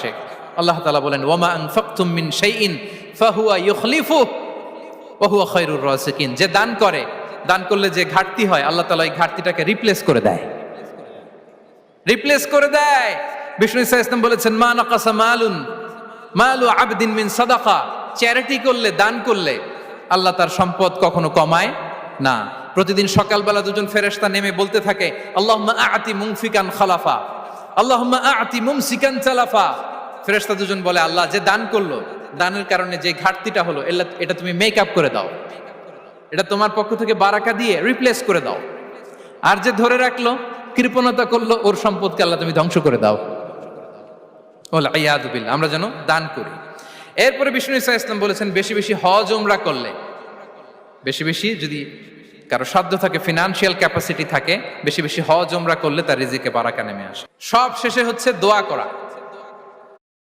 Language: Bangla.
শেখ আল্লাহ তাআলা বলেন ওয়ামা আনফাকতুম মিন শাইইন ফাহুয়া ইউখলিফু ওয়া হুয়া খায়রুর রাযিকিন। যে দান করে, দান করলে যে ঘাটতি হয় আল্লাহ তাআলা এই ঘাটতিটাকে রিপ্লেস করে দেয়, রিপ্লেস করে দেয়। বিষ্ণু ইসা ইসলাম বলেছেন মা নাকাসা মালু আবদিন মিন সাদাকা। চ্যারিটি করলে, দান করলে আল্লাহ তার সম্পদ কখনো কমায় না। প্রতিদিন সকালবেলা দুজন ফেরেশতা নেমে বলতে থাকে আল্লাহুম্মা আ'তি মুনফিকান খালাফা, আল্লাহুম্মা আ'তি মুমসিকান চালাফা। ফেরেশতা দুজন বলে আল্লাহ, যে দান করলো, দানের কারণে যে ঘাটতিটা হলো এটা তুমি মেক আপ করে দাও, এটা তোমার পক্ষ থেকে বারাকা দিয়ে রিপ্লেস করে দাও। আর যে ধরে রাখলো, কৃপণতা করলো, ওর সম্পদকে আল্লাহ তুমি ধ্বংস করে দাও। ওয়াল ইয়াদু বিল্লাহ। আমরা যেন দান করি। এরপরে বিষ্ণু ইসা ইসলাম বলেছেন বেশি বেশি হজ উমরা করলে, বেশি বেশি যদি কারো সাধ্য থাকে, ফিনান্সিয়াল ক্যাপাসিটি থাকে, বেশি বেশি হজ উমরা করলে তার রিজিকে বারাকা নেমে আসে। সব শেষে হচ্ছে দোয়া করা।